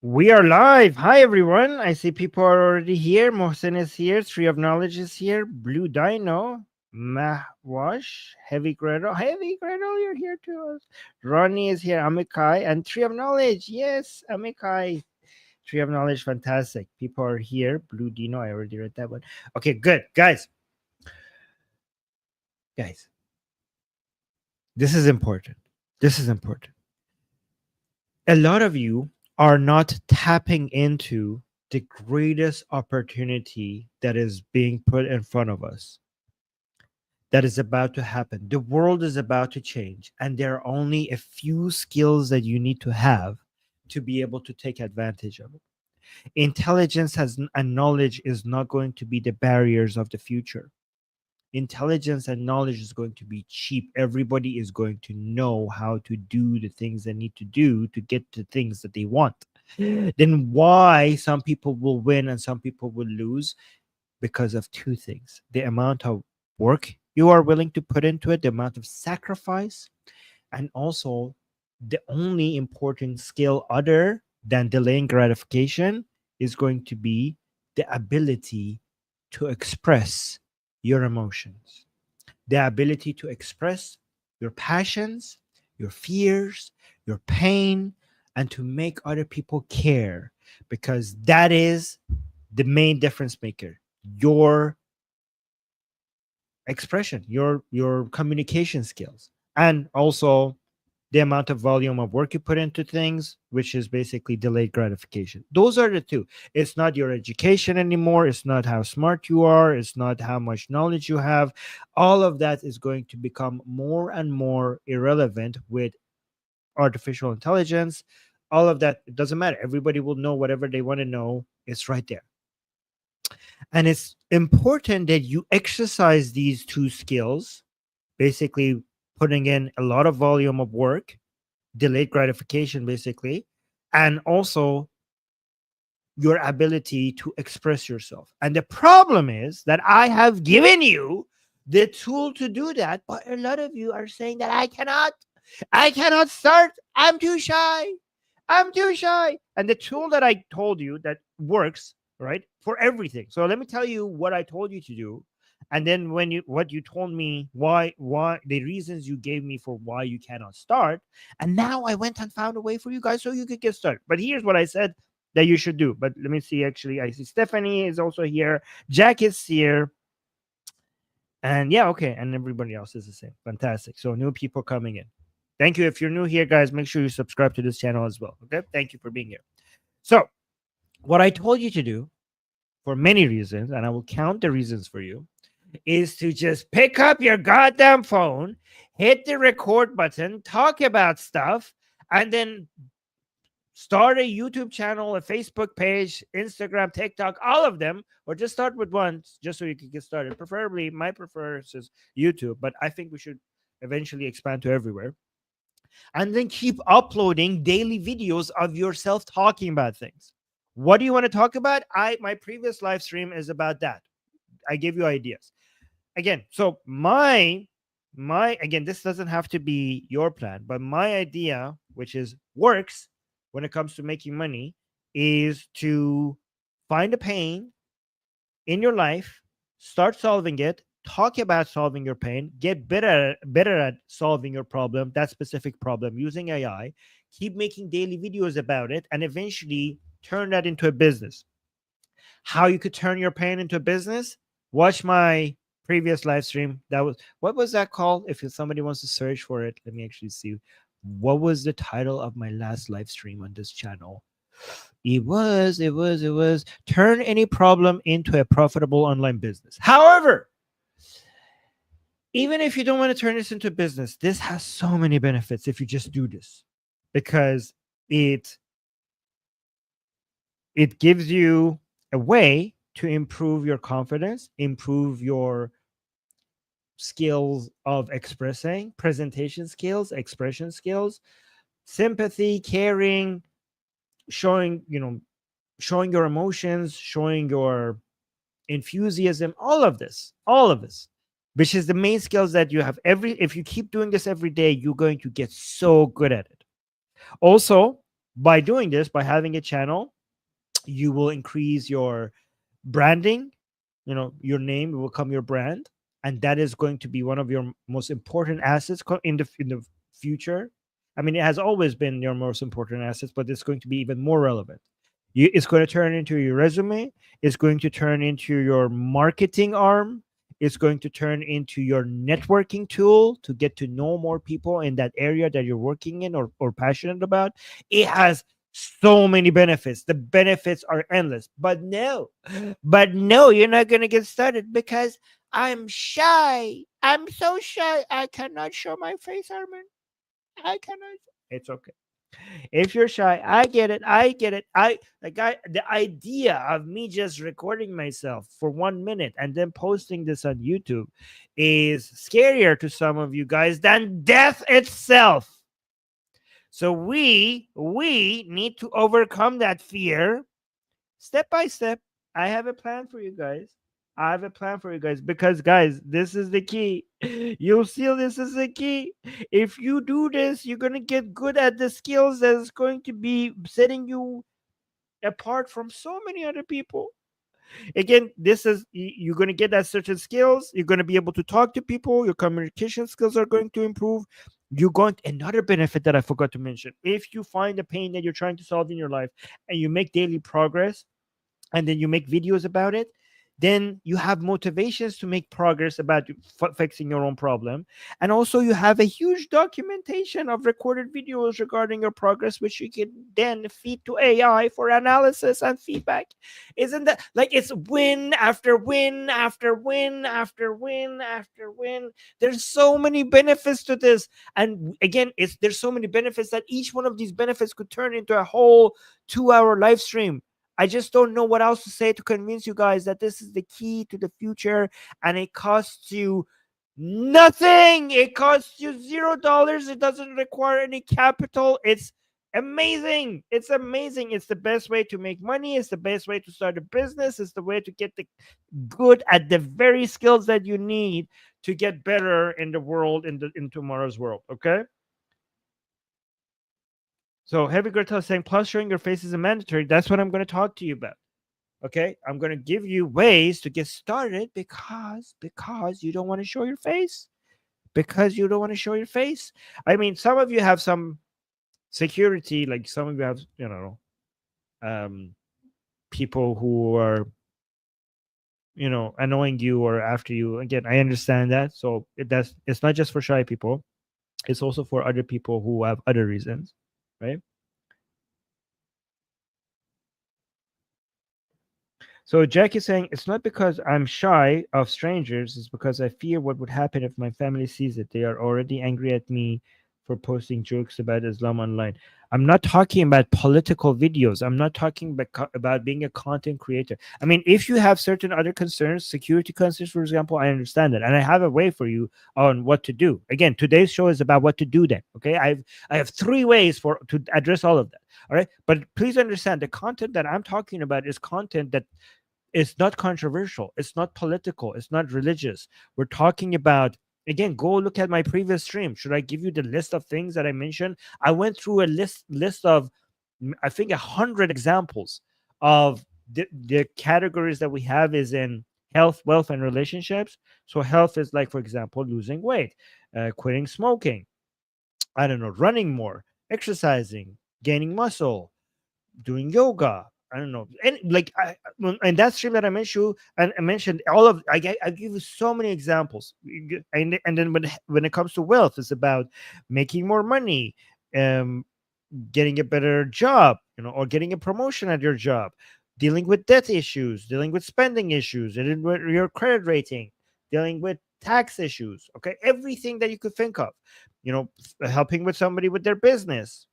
We are live. Hi, everyone. I see people are already here. Mohsen is here. Tree of Knowledge is here. Blue Dino. Mahwash. Heavy Gretel. Heavy Gretel, you're here too. Ronnie is here. Amikai. And Tree of Knowledge. Yes, Amikai. Tree of Knowledge. Fantastic. People are here. Blue Dino. I already read that one. Okay, good. Guys, this is important. This is important. A lot of you are not tapping into the greatest opportunity that is being put in front of us, that is about to happen. The world is about to change, and there are only a few skills that you need to have to be able to take advantage of it. Intelligence and knowledge is not going to be the barriers of the future. Intelligence and knowledge is going to be cheap. Everybody is going to know how to do the things they need to do to get the things that they want. Then why some people will win and some people will lose? Because of two things: the amount of work you are willing to put into it, the amount of sacrifice, and also the only important skill other than delaying gratification is going to be the ability to express your emotions, the ability to express your passions, your fears, your pain, and to make other people care, because that is the main difference maker. Your expression, your communication skills, and also the amount of volume of work you put into things, which is basically delayed gratification. Those are the two. It's not your education anymore. It's not how smart you are. It's not how much knowledge you have. All of that is going to become more and more irrelevant with artificial intelligence. All of that, it doesn't matter. Everybody will know whatever they want to know. It's right there. And it's important that you exercise these two skills, basically putting in a lot of volume of work, delayed gratification, basically, and also your ability to express yourself. And the problem is that I have given you the tool to do that, but a lot of you are saying that I cannot start. I'm too shy. I'm too shy. And the tool that I told you that works, right, for everything. So let me tell you what I told you to do. And then when you what you told me, why the reasons you gave me for why you cannot start. And now I went and found a way for you guys so you could get started. But here's what I said that you should do. But let me see. Actually, I see Stephanie is also here. Jack is here. And yeah, okay. And everybody else is the same. Fantastic. So new people coming in. Thank you. If you're new here, guys, make sure you subscribe to this channel as well. Okay. Thank you for being here. So, what I told you to do for many reasons, and I will count the reasons for you, is to just pick up your goddamn phone, hit the record button, talk about stuff, and then start a YouTube channel, a Facebook page, Instagram, TikTok, all of them, or just start with one just so you can get started. Preferably, my preference is YouTube, but I think we should eventually expand to everywhere. And then keep uploading daily videos of yourself talking about things. What do you want to talk about? My previous live stream is about that. I give you ideas. Again, so my again, this doesn't have to be your plan, but my idea, which is works when it comes to making money, is to find a pain in your life, start solving it, talk about solving your pain, get better at solving your problem, that specific problem, using AI, keep making daily videos about it, and eventually turn that into a business. How you could turn your pain into a business? Watch my previous live stream. That was, what was that called? If somebody wants to search for it, let me actually see. What was the title of my last live stream on this channel? It was turn any problem into a profitable online business. However, even if you don't want to turn this into a business, this has so many benefits if you just do this, because it gives you a way to improve your confidence, improve your skills of expressing, presentation skills, expression skills, sympathy, caring, showing, showing your emotions, showing your enthusiasm, all of this, which is the main skills that you have. If you keep doing this every day, you're going to get so good at it. Also, By doing this, by having a channel, you will increase your branding. Your name will become your brand, and that is going to be one of your most important assets in the future. I mean, it has always been your most important assets, but it's going to be even more relevant. It's going to turn into your resume. It's going to turn into your marketing arm. It's going to turn into your networking tool to get to know more people in that area that you're working in, or passionate about. It has so many benefits. The benefits are endless. But no, you're not going to get started because I'm shy. I'm so shy. I cannot show my face, Armin. I cannot. It's okay. If you're shy, I get it. I get it. The idea of me just recording myself for 1 minute and then posting this on YouTube is scarier to some of you guys than death itself. So we need to overcome that fear step by step. I have a plan for you guys. I have a plan for you guys because, guys, this is the key. You'll see this is the key. If you do this, you're going to get good at the skills that's going to be setting you apart from so many other people. Again, you're going to get that certain skills. You're going to be able to talk to people. Your communication skills are going to improve. You're going another benefit that I forgot to mention. If you find a pain that you're trying to solve in your life and you make daily progress, and then you make videos about it, then you have motivations to make progress about fixing your own problem. And also you have a huge documentation of recorded videos regarding your progress, which you can then feed to AI for analysis and feedback. Isn't that like, it's win after win after win after win after win? There's so many benefits to this. And again, there's so many benefits that each one of these benefits could turn into a whole 2-hour live stream. I just don't know what else to say to convince you guys that this is the key to the future, and it costs you nothing. It costs you $0. It doesn't require any capital. It's amazing. It's amazing. It's the best way to make money. It's the best way to start a business. It's the way to get the good at the very skills that you need to get better in the world, in tomorrow's world. Okay. So Heavy Gretel is saying, plus showing your face is a mandatory. That's what I'm going to talk to you about. Okay, I'm going to give you ways to get started because you don't want to show your face. Because you don't want to show your face. I mean, some of you have some security, like some of you have, um, people who are, annoying you or after you. Again, I understand that. So it's not just for shy people. It's also for other people who have other reasons, right? So Jack is saying it's not because I'm shy of strangers, it's because I fear what would happen if my family sees it. They are already angry at me for posting jokes about Islam online. I'm not talking about political videos. I'm not talking about being a content creator. I mean, if you have certain other concerns, security concerns, for example, I understand that. And I have a way for you on what to do. Again, today's show is about what to do then. Okay. I have 3 ways to address all of that. All right. But please understand the content that I'm talking about is content that it's not controversial. It's not political. It's not religious. We're talking about, again, go look at my previous stream. Should I give you the list of things that I mentioned? I went through a list of, I think, 100 examples of the categories that we have is in health, wealth, and relationships. So health is like, for example, losing weight, quitting smoking, I don't know, running more, exercising, gaining muscle, doing yoga. I don't know, and like and that stream that I mentioned, and I mentioned all of. I give you so many examples, and then when it comes to wealth, it's about making more money, um, getting a better job, or getting a promotion at your job, dealing with debt issues, dealing with spending issues, dealing with your credit rating, dealing with tax issues. Okay, everything that you could think of, helping with somebody with their business,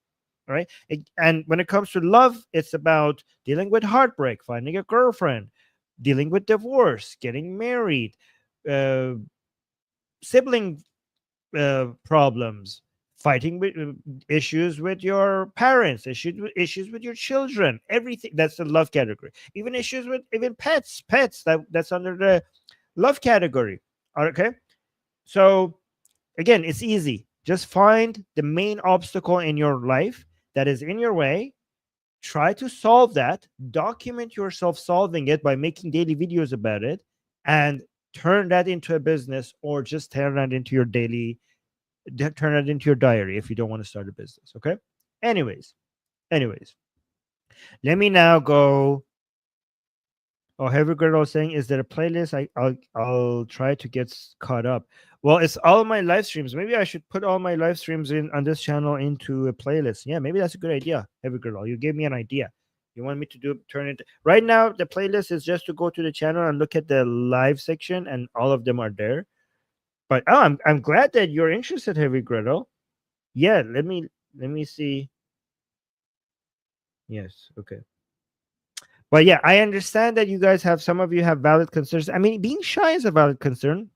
right? And when it comes to love, it's about dealing with heartbreak, finding a girlfriend, dealing with divorce, getting married, uh, sibling problems, fighting with issues with your parents, issues with your children, everything. That's the love category. Even issues with even pets, that's under the love category. Okay, so again, it's easy. Just find the main obstacle in your life that is in your way, try to solve that, document yourself solving it by making daily videos about it, and turn that into a business, or just turn that into your turn that into your diary if you don't want to start a business. Okay. Anyways anyways let me now go. Oh, Heavy Girl was saying, is there a playlist? I'll try to get caught up. Well, it's all my live streams. Maybe I should put all my live streams in on this channel into a playlist. Yeah, maybe that's a good idea. Heavy Girl, you gave me an idea. You want me to turn it right now? The playlist is just to go to the channel and look at the live section, and all of them are there. But oh, I'm glad that you're interested, Heavy Girl. Yeah, let me see. Yes, okay. But yeah, I understand that you guys have, some of you have valid concerns. I mean, being shy is a valid concern.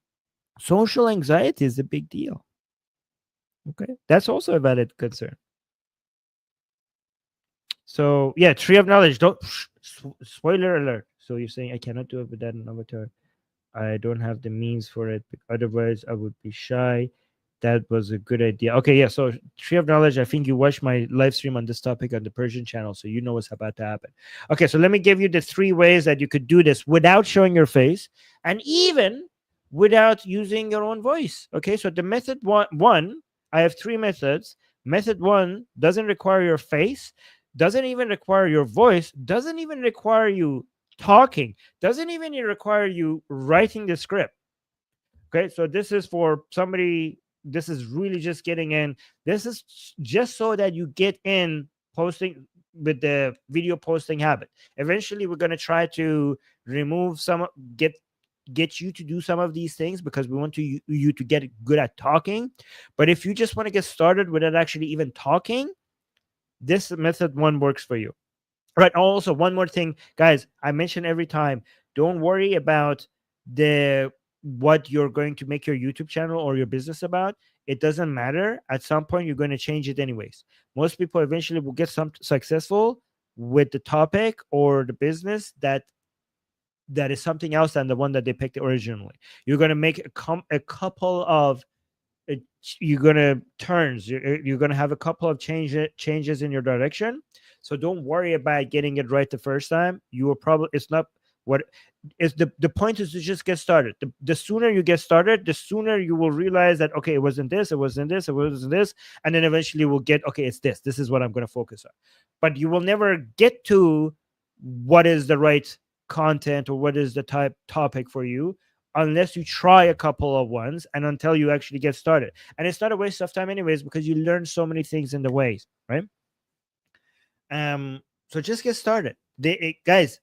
Social anxiety is a big deal. Okay. That's also a valid concern. So yeah, tree of knowledge. Don't spoiler alert. So you're saying I cannot do it without an avatar. I don't have the means for it. Otherwise, I would be shy. That was a good idea. Okay, yeah. So tree of knowledge. I think you watched my live stream on this topic on the Persian channel, so you know what's about to happen. Okay, so let me give you the 3 ways that you could do this without showing your face, and even without using your own voice. Okay, so the method one, I have 3 methods. Method 1 doesn't require your face, doesn't even require your voice, doesn't even require you talking, doesn't even require you writing the script. Okay, so this is for somebody, this is really just getting in. This is just so that you get in posting with the video posting habit. Eventually we're going to try to remove some, get you to do some of these things, because we want you to get good at talking. But if you just want to get started without actually even talking, this method 1 works for you. Right. Also, one more thing, guys, I mention every time, don't worry about the what you're going to make your YouTube channel or your business about. It doesn't matter. At some point, you're going to change it anyways. Most people eventually will get some successful with the topic or the business that is something else than the one that they picked originally. You're going to make a couple of you're gonna turns. You're gonna have a couple of changes in your direction. So don't worry about getting it right the first time. You will probably, it's not what is the point is to just get started. The sooner you get started, the sooner you will realize that, okay, it wasn't this, it wasn't this, it wasn't this, and then eventually we'll get, okay, it's this. This is what I'm going to focus on. But you will never get to what is the right content or what is the topic for you unless you try a couple of ones and until you actually get started. And it's not a waste of time anyways, because you learn so many things in the ways, right? So just get started. Guys,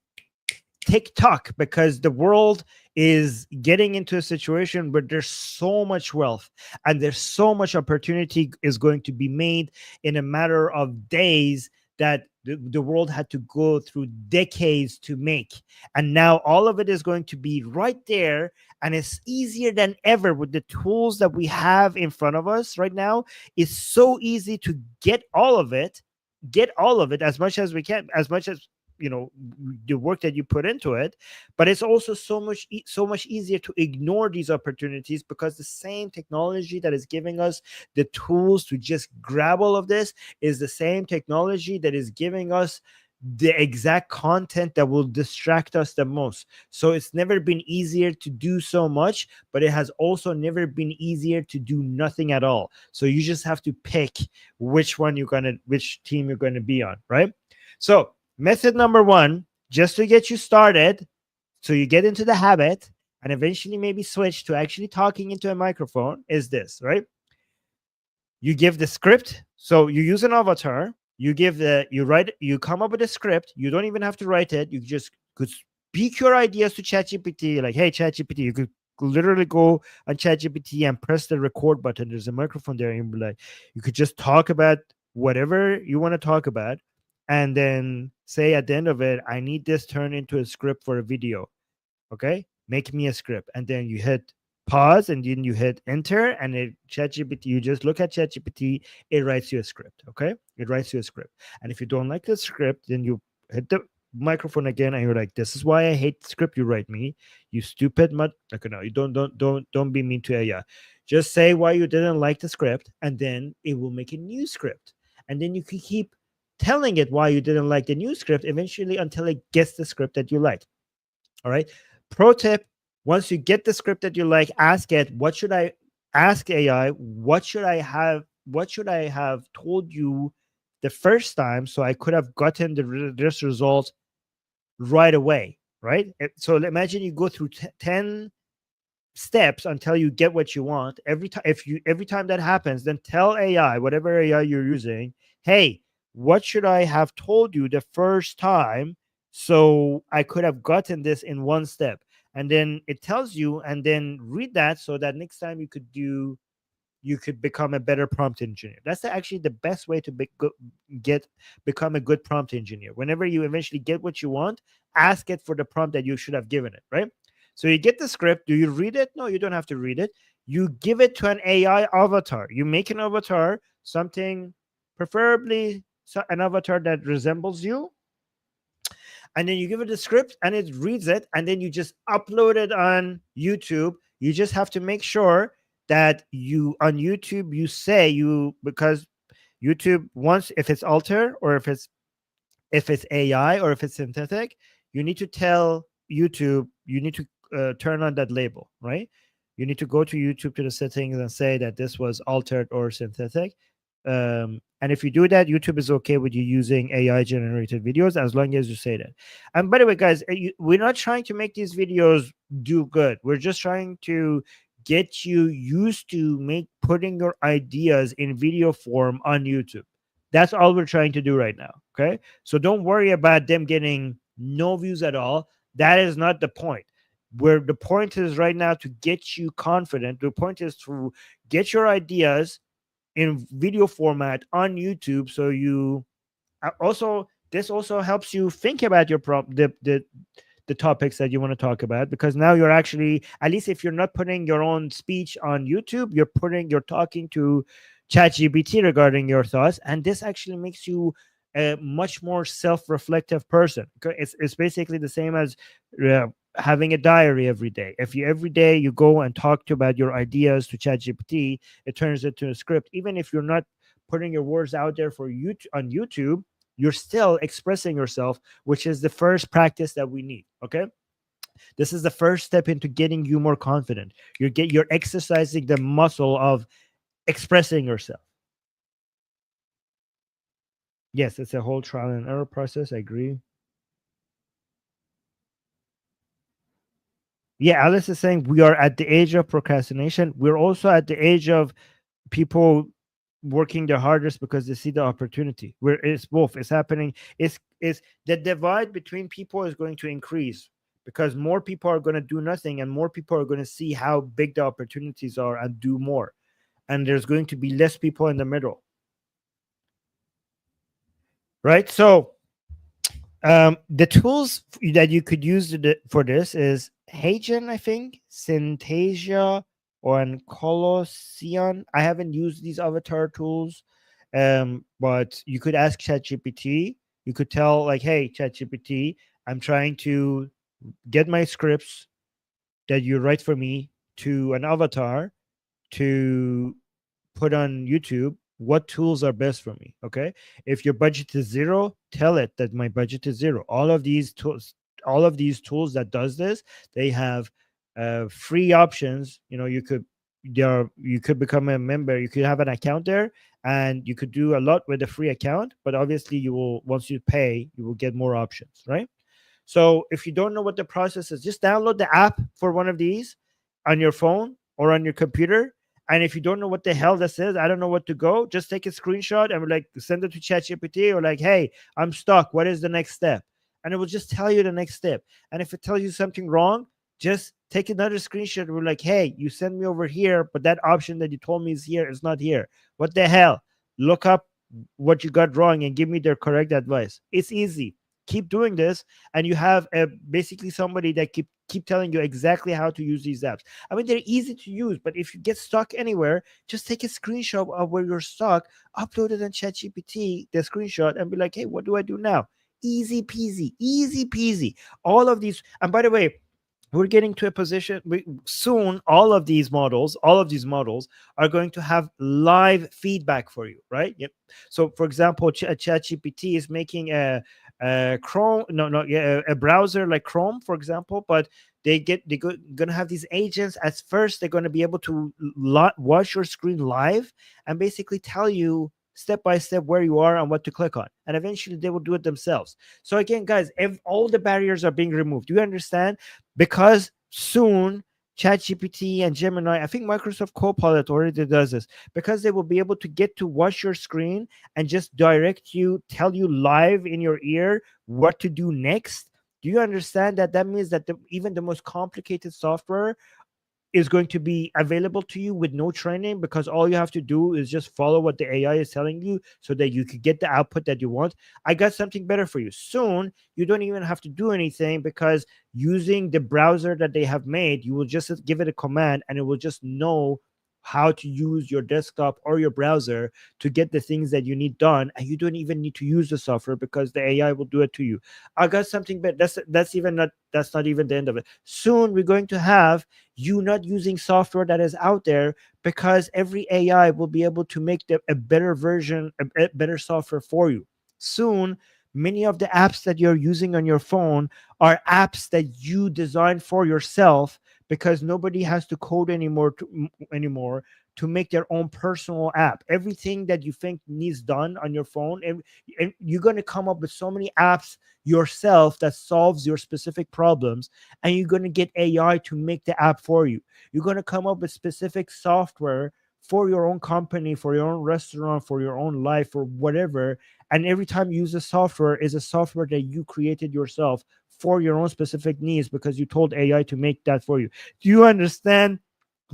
TikTok, because the world is getting into a situation where there's so much wealth and there's so much opportunity is going to be made in a matter of days that the world had to go through decades to make. And now all of it is going to be right there. And it's easier than ever with the tools that we have in front of us right now. It's so easy to get all of it as much as we can, as much as the work that you put into it. But it's also so much easier to ignore these opportunities, because the same technology that is giving us the tools to just grab all of this is the same technology that is giving us the exact content that will distract us the most. So it's never been easier to do so much, but it has also never been easier to do nothing at all. So you just have to pick which team you're going to be on, right? So method number 1, just to get you started, so you get into the habit and eventually maybe switch to actually talking into a microphone, is this, right? You give the script. So you use an avatar. You come up with a script. You don't even have to write it. You just could speak your ideas to ChatGPT. Like, hey, ChatGPT, you could literally go on ChatGPT and press the record button. There's a microphone there. And like, you could just talk about whatever you want to talk about, and then say at the end of it, I need this turned into a script for a video. Okay, make me a script. And then you hit pause and then you hit enter, and ChatGPT, you just look at ChatGPT, it writes you a script. Okay, it writes you a script. And if you don't like the script, then you hit the microphone again and you're like, this is why I hate the script you write me, you stupid mud. Okay, no, you don't be mean to Aya. Just say why you didn't like the script, and then it will make a new script. And then you can keep telling it why you didn't like the new script eventually until it gets the script that you like. All right. Pro tip: once you get the script that you like, ask it, what should I ask AI, what should I have told you the first time so I could have gotten this result right away, right? So imagine you go through 10 steps until you get what you want. Every time that happens, then tell AI, whatever AI you're using, hey, what should I have told you the first time so I could have gotten this in one step? And then it tells you, and then read that so that next time you could become a better prompt engineer. That's actually the best way to get become a good prompt engineer. Whenever you eventually get what you want, ask it for the prompt that you should have given it, right? So you get the script. Do you read it? No, you don't have to read it. You give it to an AI avatar. You make an avatar, something, preferably an avatar that resembles you, and then you give it the script and it reads it, and then you just upload it on YouTube. You just have to make sure that you on YouTube you say you, because YouTube, once, if it's alter, or if it's AI, or if it's synthetic, you need to tell YouTube, you need to turn on that label, right? You need to go to YouTube to the settings and say that this was altered or synthetic. And if you do that, YouTube is okay with you using AI generated videos as long as you say that. And by the way, guys, we're not trying to make these videos do good. We're just trying to get you used to putting your ideas in video form on YouTube. That's all we're trying to do right now. Okay. So don't worry about them getting no views at all. That is not the point. Where the point is right now to get you confident. The point is to get your ideas in video format on YouTube. So you also, this also helps you think about your the topics that you want to talk about, because now you're actually, at least if you're not putting your own speech on YouTube, you're talking to ChatGPT regarding your thoughts, and this actually makes you a much more self-reflective person. It's basically the same as having a diary every day. If you every day you go and talk about your ideas to ChatGPT, it turns it into a script. Even if you're not putting your words out there for you on YouTube, you're still expressing yourself, which is the first practice that we need. Okay, this is the first step into getting you more confident. You're exercising the muscle of expressing yourself. Yes, it's a whole trial and error process. I agree. Yeah, Alice is saying we are at the age of procrastination. We're also at the age of people working their hardest because they see the opportunity. Where it's both, it's happening. It's the divide between people is going to increase because more people are going to do nothing and more people are going to see how big the opportunities are and do more, and there's going to be less people in the middle, right? So the tools that you could use for this is Hagen, I think, Synthesia, or an Colossian. I haven't used these avatar tools, but you could ask ChatGPT. You could tell, like, hey, ChatGPT, I'm trying to get my scripts that you write for me to an avatar to put on YouTube. What tools are best for me? Okay. If your budget is zero, tell it that my budget is zero. All of these tools that does this, they have free options. You know, you could become a member, you could have an account there, and you could do a lot with a free account, but obviously you will, once you pay, you will get more options, right? So if you don't know what the process is, just download the app for one of these on your phone or on your computer. And if you don't know what the hell this is, I don't know what to go, just take a screenshot and like send it to ChatGPT, or like, hey, I'm stuck. What is the next step? And it will just tell you the next step. And if it tells you something wrong, just take another screenshot. And we're like, hey, you send me over here, but that option that you told me is here is not here. What the hell? Look up what you got wrong and give me the correct advice. It's easy. Keep doing this, and you have basically somebody that keep telling you exactly how to use these apps. I mean, they're easy to use, but if you get stuck anywhere, just take a screenshot of where you're stuck, upload it on ChatGPT, the screenshot, and be like, hey, what do I do now? Easy peasy, easy peasy. All of these, and by the way, we're getting to a position soon. All of these models are going to have live feedback for you, right? Yep. So for example, ChatGPT is making a Chrome, no, no, yeah, a browser like Chrome, for example, but gonna have these agents. At first they're going to be able to watch your screen live and basically tell you step by step where you are and what to click on, and eventually they will do it themselves. So again, guys, if all the barriers are being removed, do you understand? Because soon ChatGPT and Gemini, I think Microsoft Copilot already does this, because they will be able to get to watch your screen and just direct you, tell you live in your ear what to do next. Do you understand that? That means that even the most complicated software is going to be available to you with no training, because all you have to do is just follow what the AI is telling you so that you could get the output that you want. I got something better for you. Soon, you don't even have to do anything, because using the browser that they have made, you will just give it a command and it will just know how to use your desktop or your browser to get the things that you need done, and you don't even need to use the software because the AI will do it to you. I got something better. That's not even the end of it. Soon we're going to have you not using software that is out there, because every AI will be able to make a better version, a better software for you. Soon, many of the apps that you're using on your phone are apps that you designed for yourself, because nobody has to code anymore to make their own personal app. Everything that you think needs done on your phone, and you're going to come up with so many apps yourself that solves your specific problems, and you're going to get AI to make the app for you. You're going to come up with specific software for your own company, for your own restaurant, for your own life, or whatever. And every time you use a software, is a software that you created yourself for your own specific needs, because you told AI to make that for you. Do you understand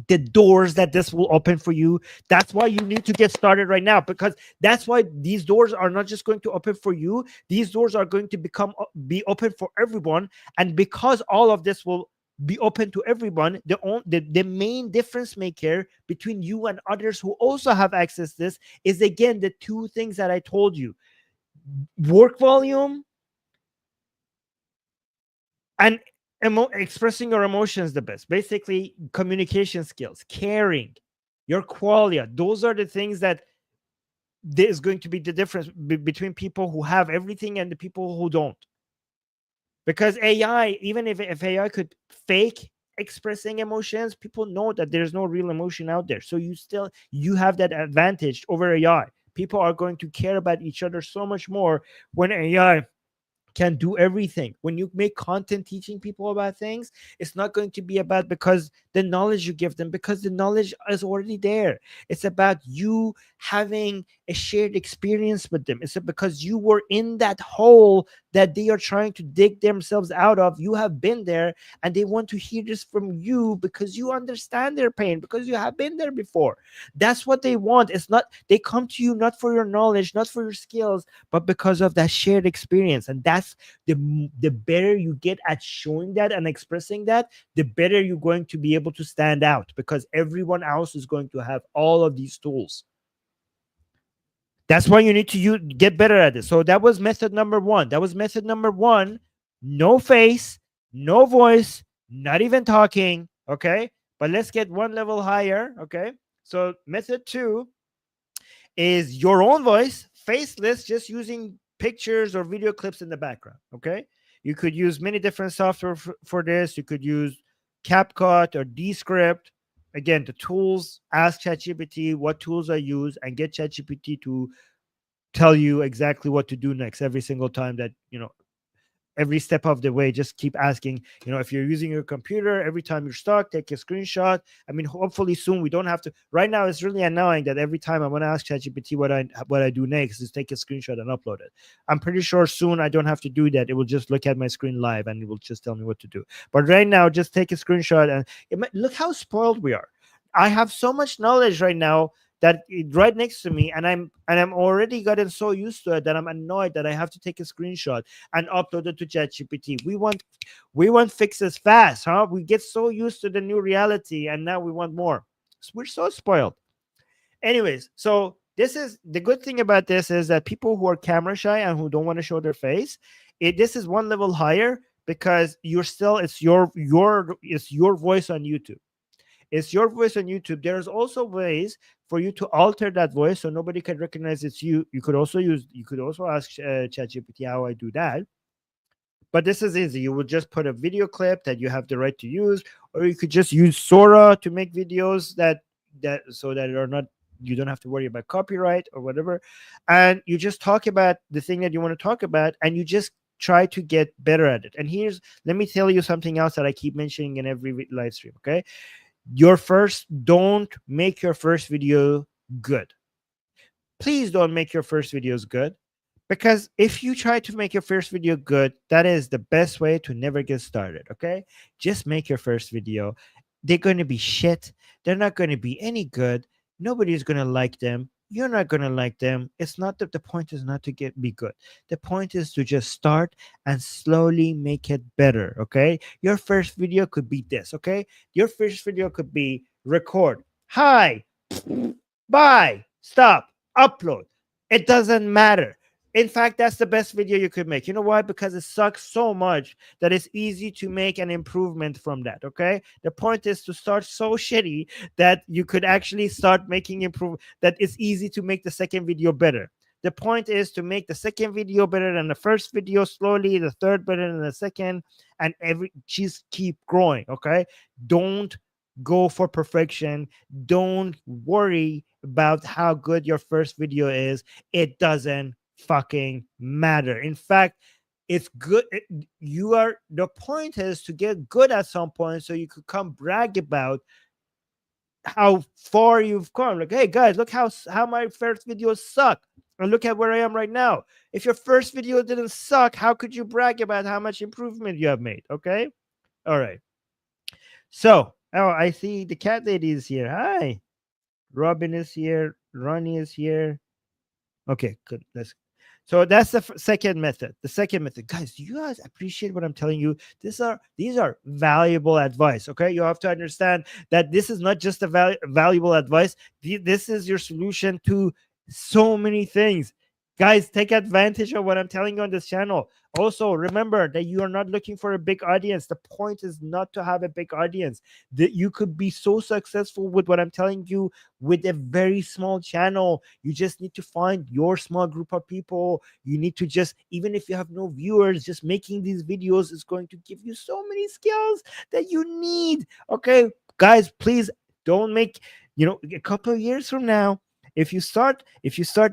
the doors that this will open for you? That's why you need to get started right now, because that's why these doors are not just going to open for you. These doors are going to be open for everyone. And because all of this will be open to everyone, the main difference maker between you and others who also have access to this is, again, the two things that I told you: work volume and expressing your emotions the best. Basically, communication skills, caring, your qualia. Those are the things that there is going to be the difference between people who have everything and the people who don't. Because AI, even if AI could fake expressing emotions, people know that there's no real emotion out there. So you have that advantage over AI. People are going to care about each other so much more when AI can do everything. When you make content teaching people about things, it's not going to be about because the knowledge you give them, because the knowledge is already there. It's about you having a shared experience with them. It's because you were in that hole that they are trying to dig themselves out of. You have been there, and they want to hear this from you because you understand their pain, because you have been there before. That's what they want. It's not, they come to you not for your knowledge, not for your skills, but because of that shared experience. And that's the better you get at showing that and expressing that, the better you're going to be able to stand out, because everyone else is going to have all of these tools. That's why you need to get better at it. So that was method number one. No face, no voice, not even talking. Okay. But let's get one level higher. Okay. So method two is your own voice, faceless, just using pictures or video clips in the background. Okay. You could use many different software for this. You could use CapCut or Descript. Again, the tools, ask ChatGPT what tools I use, and get ChatGPT to tell you exactly what to do next every single time that, every step of the way. Just keep asking, if you're using your computer, every time you're stuck, take a screenshot. I mean, hopefully soon we don't have to. Right now it's really annoying that every time I want to ask ChatGPT what I do next is take a screenshot and upload it. I'm pretty sure soon I don't have to do that. It will just look at my screen live and it will just tell me what to do. But right now, just take a screenshot, and look how spoiled we are. I have so much knowledge right now that right next to me, and I'm already gotten so used to it that I'm annoyed that I have to take a screenshot and upload it to ChatGPT. We want fixes fast, huh? We get so used to the new reality, and now we want more. We're so spoiled. Anyways, so this is the good thing about this, is that people who are camera shy and who don't want to show their face, this is one level higher. because you're still, it's your voice on YouTube. It's your voice on YouTube. There's also ways for you to alter that voice so nobody can recognize it's you. You could also ask ChatGPT how I do that. But this is easy. You would just put a video clip that you have the right to use, or you could just use Sora to make videos that so that are not, you don't have to worry about copyright or whatever. And you just talk about the thing that you want to talk about, and you just try to get better at it. And let me tell you something else that I keep mentioning in every live stream. Okay, don't make your first video good. Please don't make your first videos good, because if you try to make your first video good, that is the best way to never get started. Okay, just make your first video. They're going to be shit. They're not going to be any good. Nobody's going to like them. You're not going to like them. It's not that the point is not to be good. The point is to just start and slowly make it better. Okay, your first video could be this. Okay, your first video could be record, hi, bye, stop, upload. It doesn't matter. In fact, that's the best video you could make. You know why? Because it sucks so much that it's easy to make an improvement from that. Okay. The point is to start so shitty that you could actually start making that it's easy to make the second video better. The point is to make the second video better than the first video slowly, the third better than the second, and just keep growing. Okay. Don't go for perfection. Don't worry about how good your first video is. It doesn't fucking matter. In fact, it's good. The point is to get good at some point so you could come brag about how far you've come. Like, hey guys, look how my first videos suck. And look at where I am right now. If your first video didn't suck, how could you brag about how much improvement you have made? Okay. All right. So, oh, I see the cat lady is here. Hi. Robin is here. Ronnie is here. Okay, good. So that's the second method. The second method, guys. Do you guys appreciate what I'm telling you? These are valuable advice. Okay, you have to understand that this is not just a valuable advice. This is your solution to so many things. Guys, take advantage of what I'm telling you on this channel. Also, remember that you are not looking for a big audience. The point is not to have a big audience. That you could be so successful with what I'm telling you with a very small channel. You just need to find your small group of people. You need to just, even if you have no viewers, just making these videos is going to give you so many skills that you need. Okay, guys, please don't make, a couple of years from now, if you start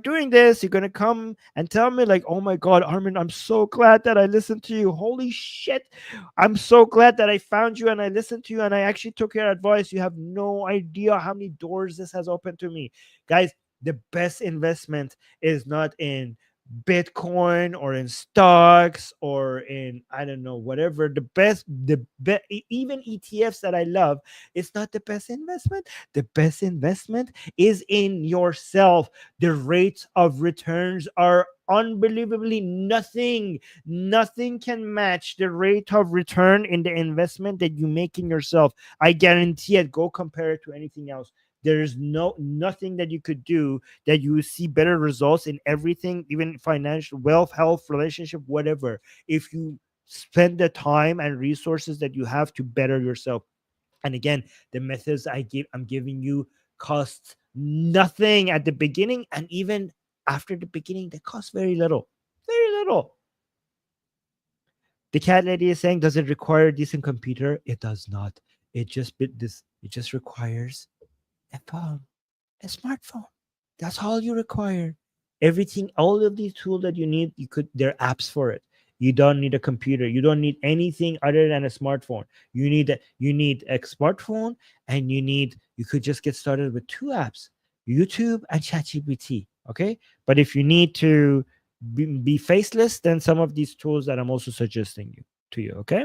doing this, you're gonna come and tell me like, oh my god, Armin, I'm so glad that I listened to you. Holy shit, I'm so glad that I found you and I listened to you and I actually took your advice. You have no idea how many doors this has opened to me. Guys, the best investment is not in Bitcoin or in stocks or in, I don't know, whatever. Even ETFs that I love, it's not the best investment. The best investment is in yourself. The rates of returns are unbelievably nothing can match the rate of return in the investment that you make in yourself. I guarantee it. Go compare it to anything else. There's nothing that you could do that you see better results in everything, even financial, wealth, health, relationship, whatever, if you spend the time and resources that you have to better yourself. And again, the methods I'm giving you cost nothing at the beginning, and even after the beginning, they cost very little. Very little. The cat lady is saying, does it require a decent computer? It does not. It just requires a phone, a smartphone. That's all you require. Everything, all of these tools that you need, there are apps for it. You don't need a computer. You don't need anything other than a smartphone. You need a smartphone, and you could just get started with two apps, YouTube and ChatGPT. Okay. But if you need to be faceless, then some of these tools that I'm also suggesting to you. Okay.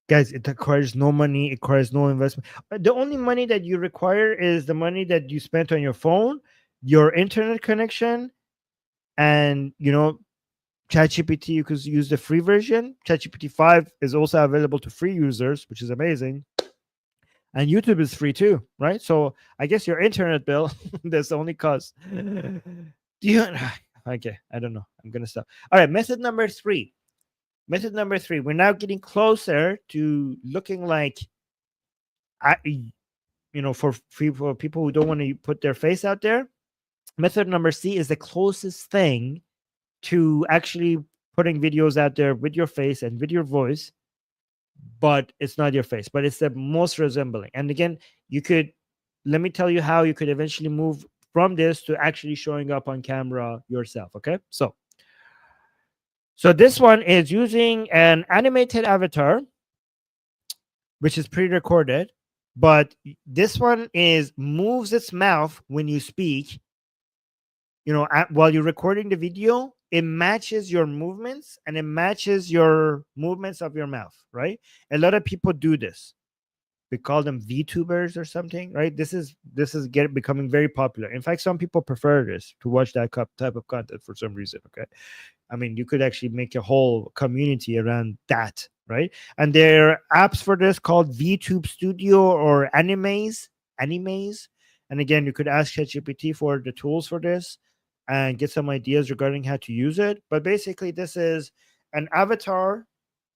Guys, it requires no money. It requires no investment. The only money that you require is the money that you spent on your phone, your internet connection, and ChatGPT. You could use the free version. ChatGPT 5 is also available to free users, which is amazing. And YouTube is free too, right? So I guess your internet bill, that's the only cost. Do you Okay, I don't know. I'm gonna stop. All right, method number three. Method number three. We're now getting closer to looking like, for people who don't want to put their face out there. Method number C is the closest thing to actually putting videos out there with your face and with your voice, but it's not your face, but it's the most resembling. And again, you could, let me tell you how you could eventually move from this to actually showing up on camera yourself. Okay. So this one is using an animated avatar, which is pre-recorded, but this one is moves its mouth when you speak. While you're recording the video, it matches your movements and it matches your movements of your mouth, right? A lot of people do this. We call them VTubers or something, right? This is becoming very popular. In fact, some people prefer this to watch that type of content for some reason. Okay, I mean, you could actually make a whole community around that, right? And there are apps for this called VTube Studio or Animes. And again, you could ask ChatGPT for the tools for this and get some ideas regarding how to use it. But basically, this is an avatar.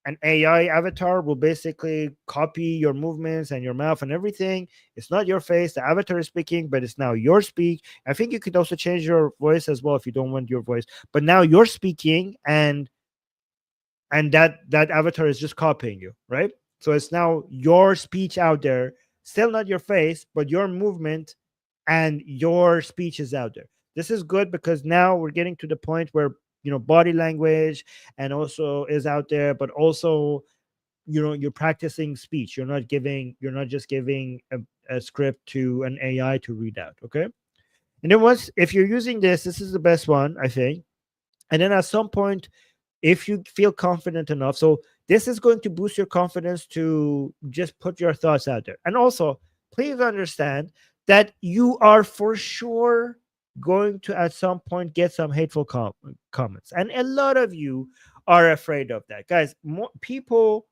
An AI avatar will basically copy your movements and your mouth and everything. It's not your face. The avatar is speaking, but it's now your speak. I think you could also change your voice as well if you don't want your voice. But now you're speaking, and that avatar is just copying you, right? So it's now your speech out there, still not your face, but your movement and your speech is out there. This is good because now we're getting to the point where body language and also is out there, but also you're practicing speech. You're not just giving a script to an AI to read out. Okay. And then once, if you're using this is the best one, I think. And then at some point, if you feel confident enough, so this is going to boost your confidence to just put your thoughts out there. And also, please understand that you are for sure going to at some point get some hateful comments, and a lot of you are afraid of that, guys. More people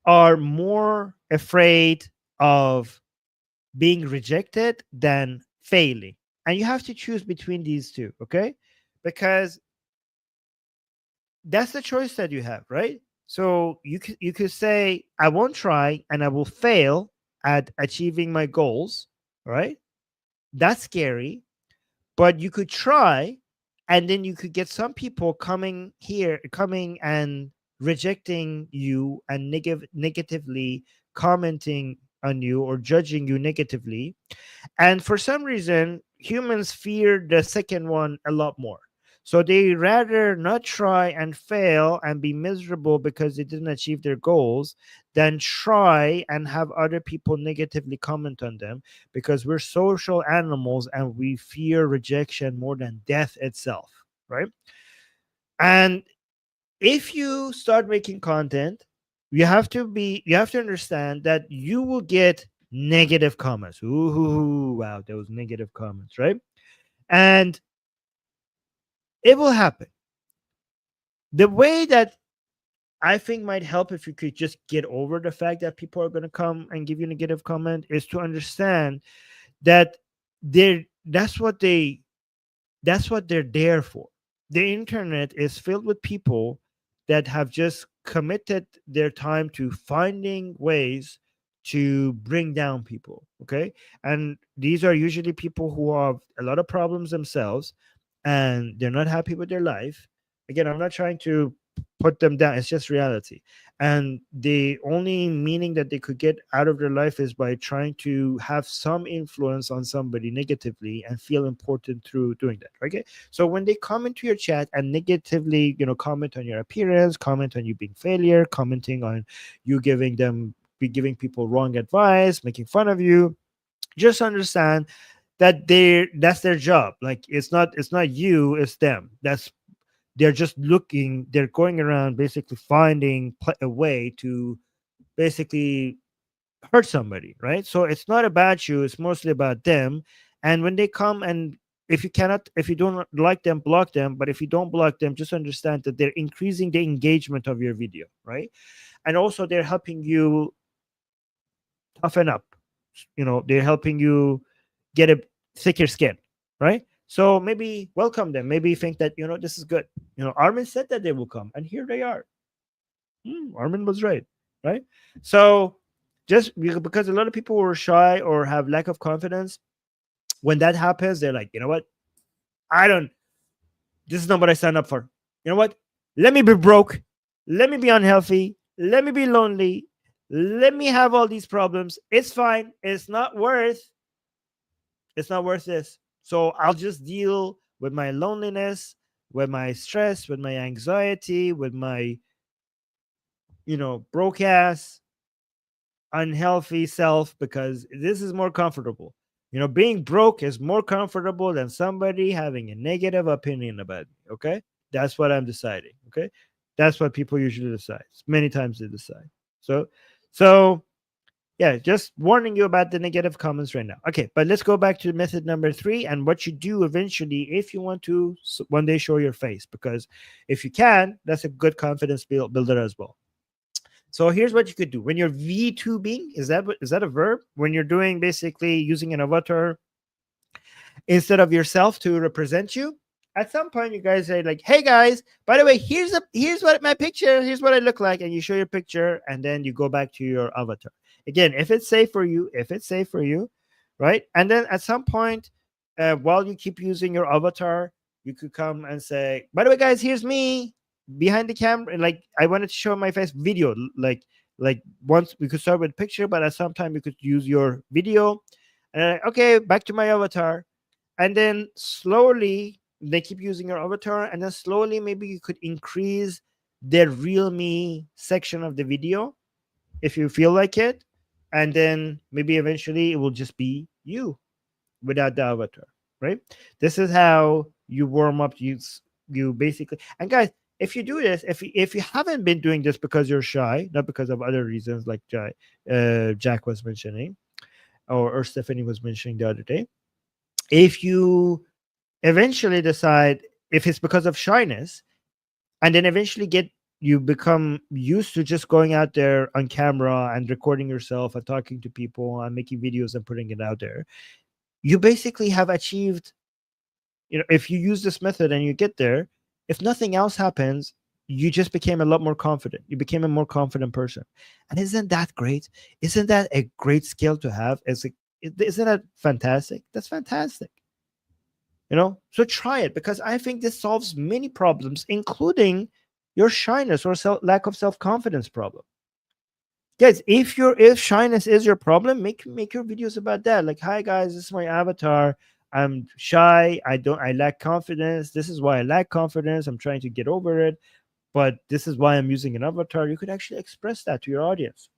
are more afraid of being rejected than failing, and you have to choose between these two. Okay, because that's the choice that you have, right? So you could say, I won't try and I will fail at achieving my goals, right? That's scary. But you could try, and then you could get some people coming and rejecting you and negatively commenting on you or judging you negatively. And for some reason, humans fear the second one a lot more. So they rather not try and fail and be miserable because they didn't achieve their goals than try and have other people negatively comment on them, because we're social animals and we fear rejection more than death itself, right? And if you start making content, you have to understand that you will get negative comments. Ooh, wow, those negative comments, right? And it will happen. The way that I think might help, if you could just get over the fact that people are going to come and give you negative comment, is to understand that they're that's what they that's what they're there for. The internet is filled with people that have just committed their time to finding ways to bring down people. Okay. And these are usually people who have a lot of problems themselves and they're not happy with their life. Again, I'm not trying to put them down, it's just reality. And the only meaning that they could get out of their life is by trying to have some influence on somebody negatively and feel important through doing that. Okay. So when they come into your chat and negatively, comment on your appearance, comment on you being failure, commenting on you giving people wrong advice, making fun of you, just understand that that's their job. Like, it's not you, it's them. They're going around basically finding a way to basically hurt somebody, right? So it's not about you, it's mostly about them. And when they come, and if you don't like them, block them. But if you don't block them, just understand that they're increasing the engagement of your video, right? And also they're helping you toughen up. They're helping you get a thicker skin, right? So maybe welcome them. Maybe think that, this is good. Armin said that they will come, and here they are. Armin was right, right? So just because a lot of people were shy or have lack of confidence, when that happens, they're like, you know what? I don't. This is not what I signed up for. You know what? Let me be broke. Let me be unhealthy. Let me be lonely. Let me have all these problems. It's fine. It's not worth this. So I'll just deal with my loneliness, with my stress, with my anxiety, with my, broke ass, unhealthy self, because this is more comfortable. Being broke is more comfortable than somebody having a negative opinion about me. Okay. That's what I'm deciding. Okay. That's what people usually decide. Many times they decide. So, yeah, just warning you about the negative comments right now. Okay, but let's go back to method number 3 and what you do eventually if you want to one day show your face, because if you can, that's a good confidence builder as well. So here's what you could do when you're VTubing. Is that a verb? When you're doing basically using an avatar instead of yourself to represent you. At some point, you guys say like, "Hey guys, by the way, here's what my picture. Here's what I look like," and you show your picture, and then you go back to your avatar again. If it's safe for you, right? And then at some point, while you keep using your avatar, you could come and say, "By the way, guys, here's me behind the camera. Like I wanted to show my face video. Like once we could start with picture, but at some time you could use your video. And okay, back to my avatar, and then slowly they keep using your avatar, and then slowly maybe you could increase the real me section of the video if you feel like it, and then maybe eventually it will just be you without the avatar, right? This is how you warm up. You basically, and guys, if you do this, if you haven't been doing this because you're shy, not because of other reasons like Jack was mentioning, or Stephanie was mentioning the other day, if you eventually decide, if it's because of shyness, and then eventually you become used to just going out there on camera and recording yourself and talking to people and making videos and putting it out there, you basically have achieved, if you use this method and you get there, if nothing else happens, you just became a lot more confident. You became a more confident person. And isn't that great? Isn't that a great skill to have? Isn't that fantastic? That's fantastic. So try it, because I think this solves many problems, including your shyness or lack of self-confidence problem. Guys, if shyness is your problem, make your videos about that. Like, hi guys, this is my avatar. I'm shy. I lack confidence. This is why I lack confidence. I'm trying to get over it, but this is why I'm using an avatar. You could actually express that to your audience.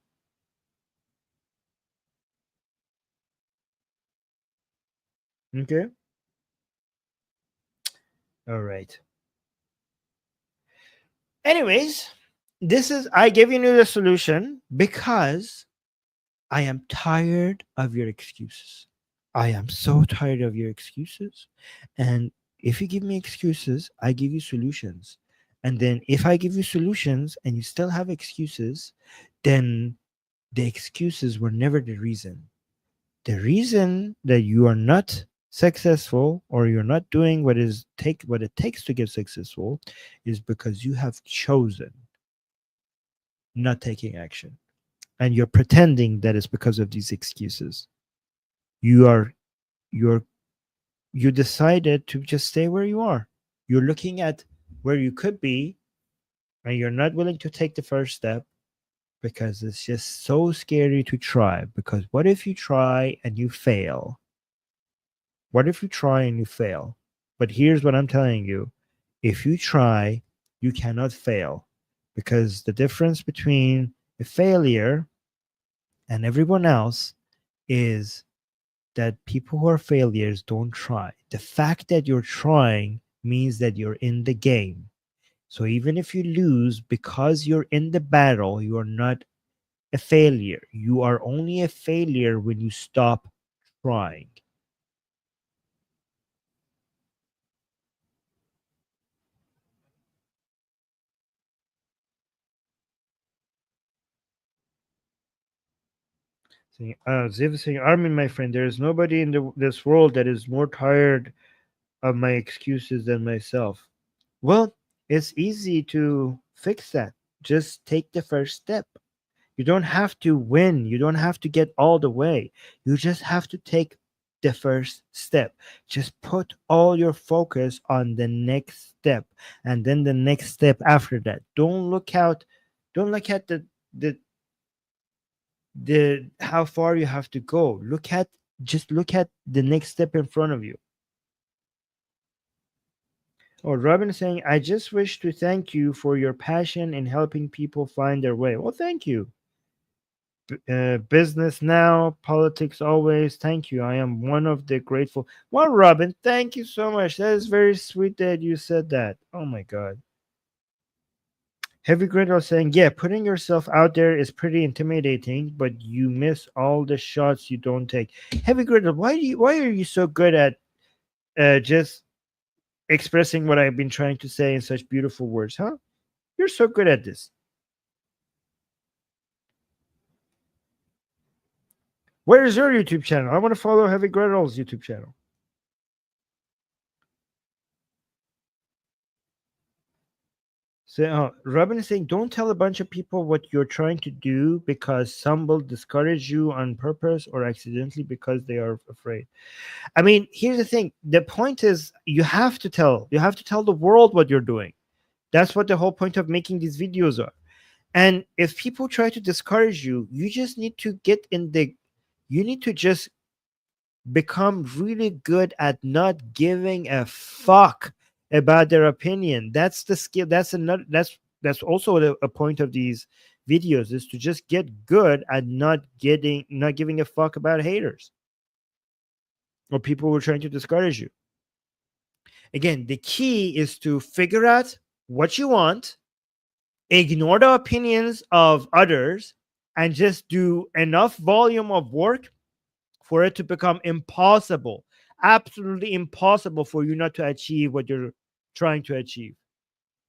Okay. All right. Anyways, I gave you the solution because I am tired of your excuses. I am so tired of your excuses. And if you give me excuses, I give you solutions. And then if I give you solutions and you still have excuses, then the excuses were never the reason. The reason that you are not successful, or you're not doing what it takes to get successful, is because you have chosen not taking action. And you're pretending that it's because of these excuses. You are you're you decided to just stay where you are. You're looking at where you could be, and you're not willing to take the first step because it's just so scary to try. Because what if you try and you fail? What if you try and you fail? But here's what I'm telling you: if you try, you cannot fail, because the difference between a failure and everyone else is that people who are failures don't try. The fact that you're trying means that you're in the game. So even if you lose, because you're in the battle, you are not a failure. You are only a failure when you stop trying. Ziv saying, Armin, my friend, there is nobody in this world that is more tired of my excuses than myself. Well, it's easy to fix that. Just take the first step. You don't have to win. You don't have to get all the way. You just have to take the first step. Just put all your focus on the next step and then the next step after that. Don't look at the the how far you have to go. Just look at the next step in front of you. Oh, Robin is saying, I just wish to thank you for your passion in helping people find their way. Well, thank you. Business now, politics always. Thank you. I am one of the grateful. Well, Robin, thank you so much. That is very sweet that you said that. Oh my God. Heavy Grit was saying, yeah, putting yourself out there is pretty intimidating, but you miss all the shots you don't take. Heavy Grit, why are you so good at just expressing what I've been trying to say in such beautiful words, huh? You're so good at this. Where is your YouTube channel? I want to follow Heavy Grit's YouTube channel. So, Robin is saying, don't tell a bunch of people what you're trying to do because some will discourage you on purpose or accidentally because they are afraid. I mean, here's the thing. The point is you have to tell the world what you're doing. That's what the whole point of making these videos are. And if people try to discourage you, you just need to you need to just become really good at not giving a fuck about their opinion. That's the skill. That's also a point of these videos, is to just get good at not giving a fuck about haters or people who are trying to discourage you. Again, the key is to figure out what you want, ignore the opinions of others, and just do enough volume of work for it to become impossible, absolutely impossible for you not to achieve what you're trying to achieve.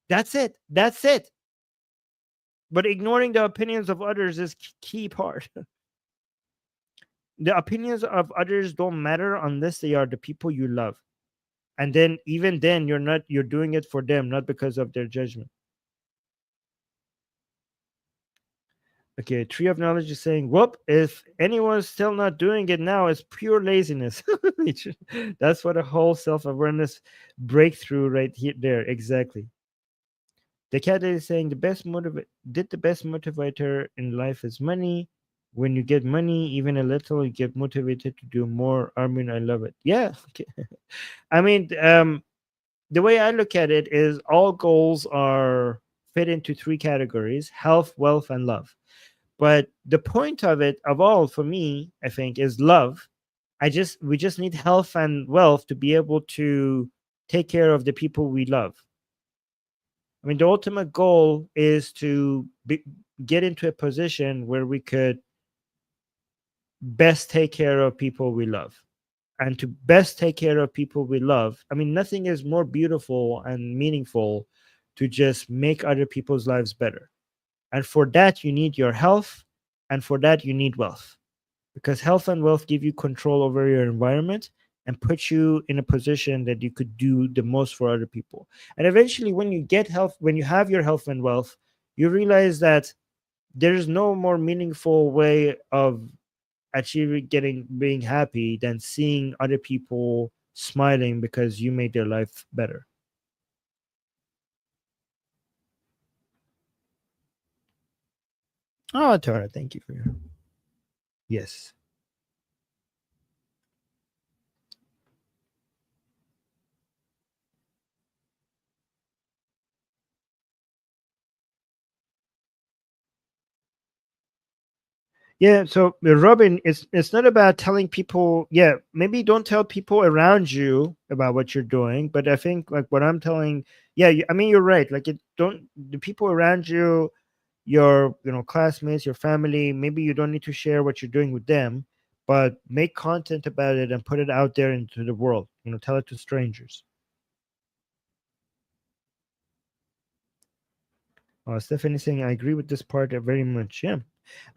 That's it. That's it. But ignoring the opinions of others is key part. The opinions of others don't matter unless they are the people you love. And then even then you're doing it for them, not because of their judgment. Okay, Tree of Knowledge is saying, whoop, if anyone's still not doing it now, it's pure laziness. That's what a whole self-awareness breakthrough right here there. Exactly. The cat is saying the best motivator in life is money. When you get money, even a little, you get motivated to do more. Armin, I love it. Yeah. Okay. I mean, the way I look at it is all goals are fit into three categories: health, wealth, and love. But the point of it, of all for me, I think, is love. We just need health and wealth to be able to take care of the people we love. I mean, the ultimate goal is to get into a position where we could best take care of people we love. And to best take care of people we love, I mean, nothing is more beautiful and meaningful to just make other people's lives better. And for that, you need your health. And for that, you need wealth. Because health and wealth give you control over your environment and put you in a position that you could do the most for other people. And eventually, when you have your health and wealth, you realize that there's no more meaningful way of achieving being happy than seeing other people smiling because you made their life better. Oh, Tara, thank you for your yes. Yeah, so Robin, it's not about telling people. Yeah, maybe don't tell people around you about what you're doing, but I think like what I'm telling. Yeah, I mean you're right. Like it don't the people around you, your classmates, your family. Maybe you don't need to share what you're doing with them, but make content about it and put it out there into the world. Tell it to strangers. Stephanie saying I agree with this part very much. Yeah,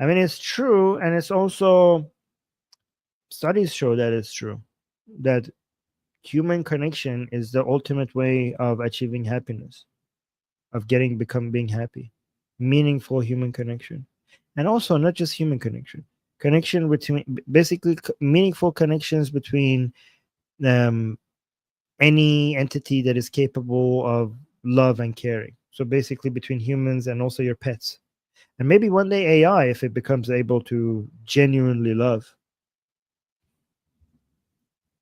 I mean it's true, and it's also studies show that it's true that human connection is the ultimate way of achieving happiness, of being happy, meaningful human connection. And also not just human connection between, basically meaningful connections between um, any entity that is capable of love and caring. So basically between humans and also your pets. And maybe one day AI, if it becomes able to genuinely love.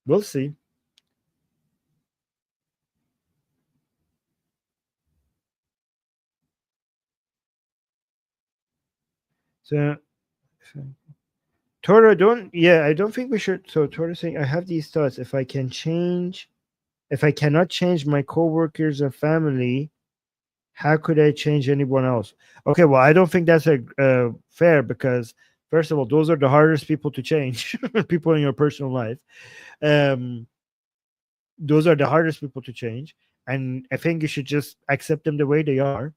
We'll see. So, Tora, don't, yeah, I don't think we should. So Tora saying, I have these thoughts. If I cannot change my coworkers and family, how could I change anyone else? Okay, well, I don't think that's a fair, because first of all, those are the hardest people to change. People in your personal life. Um, those are the hardest people to change, and I think you should just accept them the way they are.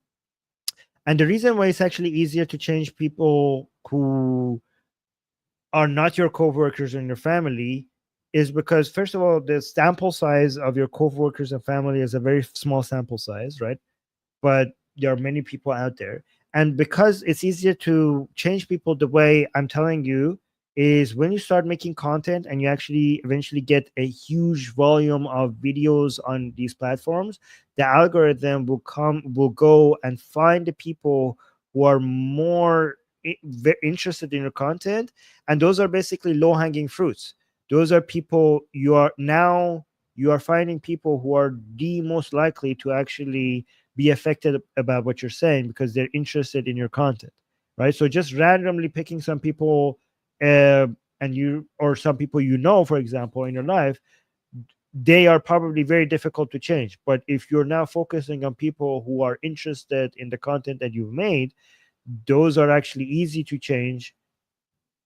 And the reason why it's actually easier to change people who are not your coworkers and your family is because, first of all, the sample size of your coworkers and family is a very small sample size, right? But there are many people out there. And because it's easier to change people, the way I'm telling you is when you start making content and you actually eventually get a huge volume of videos on these platforms, the algorithm will go and find the people who are more interested in your content. And those are basically low hanging fruits. Those are people you are finding people who are the most likely to actually be affected about what you're saying because they're interested in your content, right? So just randomly picking some people, uh, and you or some people for example, in your life, they are probably very difficult to change. But if you're now focusing on people who are interested in the content that you've made, those are actually easy to change,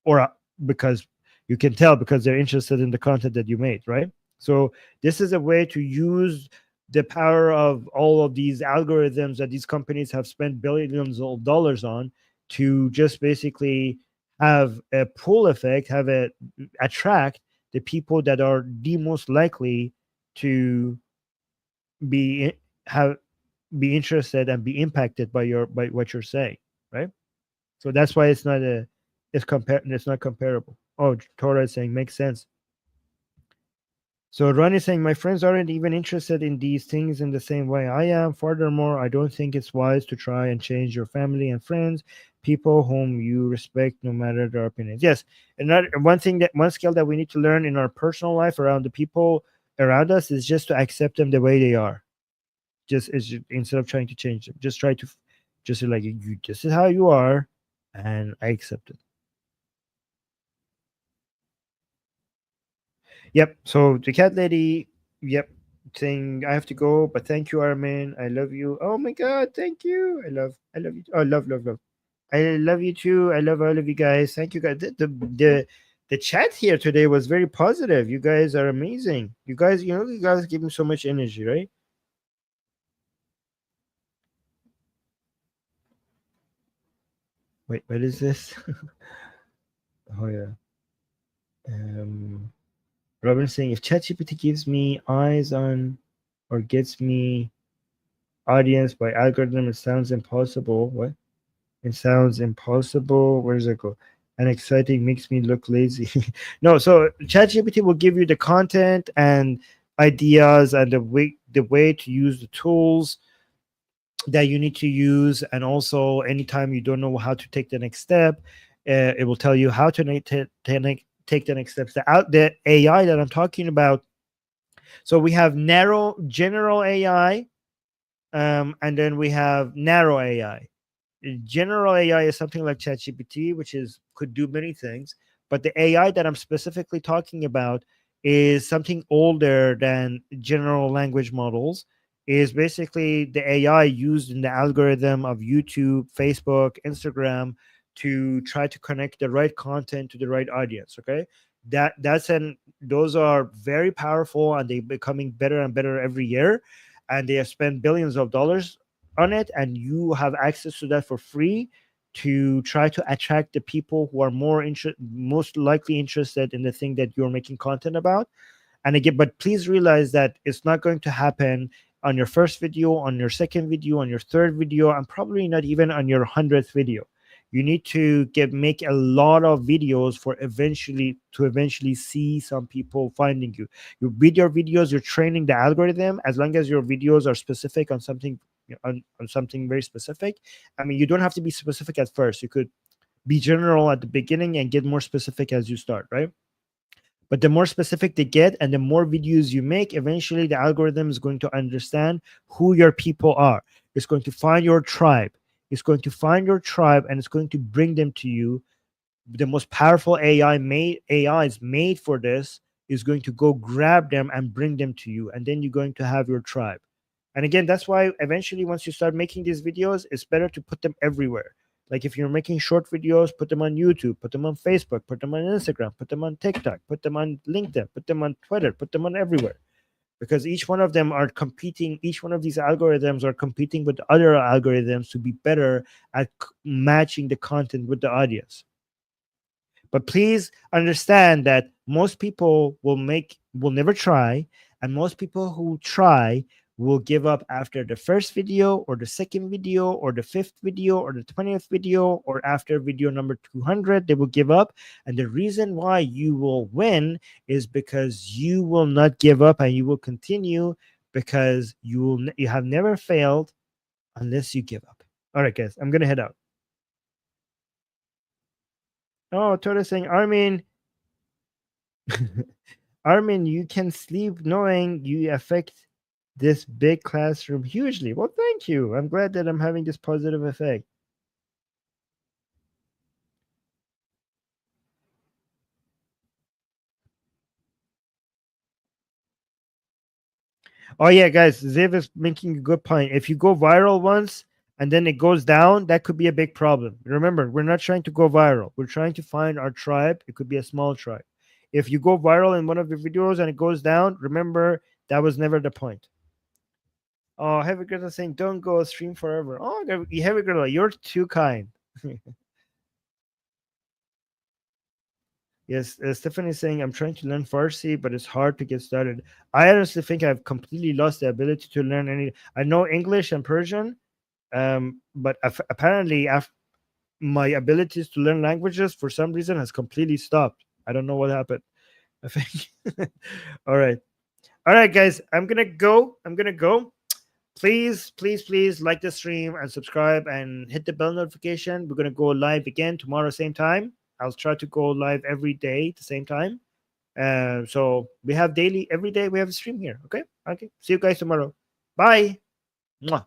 or because you can tell because they're interested in the content that you made, right? So this is a way to use the power of all of these algorithms that these companies have spent billions of dollars on to just basically have a pull effect, have a attract the people that are the most likely to be have be interested and be impacted by what you're saying, right? So that's why it's not comparable. Oh, Torah is saying makes sense. So Ron is saying my friends aren't even interested in these things in the same way I am. Furthermore, I don't think it's wise to try and change your family and friends, people whom you respect no matter their opinions. Yes, and one skill that we need to learn in our personal life around the people around us is just to accept them the way they are. Instead of trying to change them, just try to just like you. This is how you are, and I accept it. Yep. So the cat lady, yep, saying I have to go, but thank you, Armin. I love you. Oh my god, thank you. I love you. Oh, love. I love you too. I love all of you guys. Thank you guys. The chat here today was very positive. You guys are amazing. You guys give me so much energy, right? Wait, what is this? Oh yeah. Um, Robin saying if ChatGPT gives me eyes on or gets me audience by algorithm, it sounds impossible. What? It sounds impossible. Where does it go? And exciting makes me look lazy. No, so ChatGPT will give you the content and ideas and the way to use the tools that you need to use, and also anytime you don't know how to take the next step, it will tell you how to take the next steps. The AI that I'm talking about. So we have narrow general AI, and then we have narrow AI. General AI is something like ChatGPT, which is could do many things. But the AI that I'm specifically talking about is something older than general language models. Is basically the AI used in the algorithm of YouTube, Facebook, Instagram to try to connect the right content to the right audience. Okay, that's an those are very powerful, and they're becoming better and better every year, and they have spent billions of dollars on it, and you have access to that for free to try to attract the people who are most likely interested in the thing that you're making content about. And again, but please realize that it's not going to happen on your first video, on your second video, on your third video, and probably not even on your 100th video. You need to make a lot of videos for eventually see some people finding you. You with your videos, you're training the algorithm. As long as your videos are specific on something, on something very specific. I mean, you don't have to be specific at first. You could be general at the beginning and get more specific as you start, right? But the more specific they get and the more videos you make, eventually the algorithm is going to understand who your people are. It's going to find your tribe. It's going to find your tribe and it's going to bring them to you. The most powerful AI is made for this, is going to go grab them and bring them to you. And then you're going to have your tribe. And again, that's why eventually once you start making these videos, it's better to put them everywhere. Like if you're making short videos, put them on YouTube, put them on Facebook, put them on Instagram, put them on TikTok, put them on LinkedIn, put them on Twitter, put them on everywhere. Because each one of them are competing, each one of these algorithms are competing with other algorithms to be better at matching the content with the audience. But please understand that most people will never try, and most people who try will give up after the first video or the second video or the fifth video or the 20th video, or after video number 200 they will give up. And the reason why you will win is because you will not give up and you will continue, because you have never failed unless you give up. All right, guys, I'm gonna head out. Oh, Todd is saying, Armin, Armin, you can sleep knowing you affect this big classroom hugely. Well, thank you. I'm glad that I'm having this positive effect. Oh yeah, guys, Ziv is making a good point. If you go viral once and then it goes down, that could be a big problem. Remember, we're not trying to go viral. We're trying to find our tribe. It could be a small tribe. If you go viral in one of your videos and it goes down, remember that was never the point. Oh, Heavy Girl is saying, don't go stream forever. Oh, Heavy Girl, you're too kind. Yes, Stephanie is saying, I'm trying to learn Farsi, but it's hard to get started. I honestly think I've completely lost the ability to learn any. I know English and Persian, but apparently, my abilities to learn languages for some reason has completely stopped. I don't know what happened. I think. All right, guys. I'm gonna go. Please, please, please like the stream and subscribe and hit the bell notification. We're gonna go live again tomorrow, same time. I'll try to go live every day at the same time. So we have daily, every day we have a stream here. Okay. Okay. See you guys tomorrow. Bye. Mwah.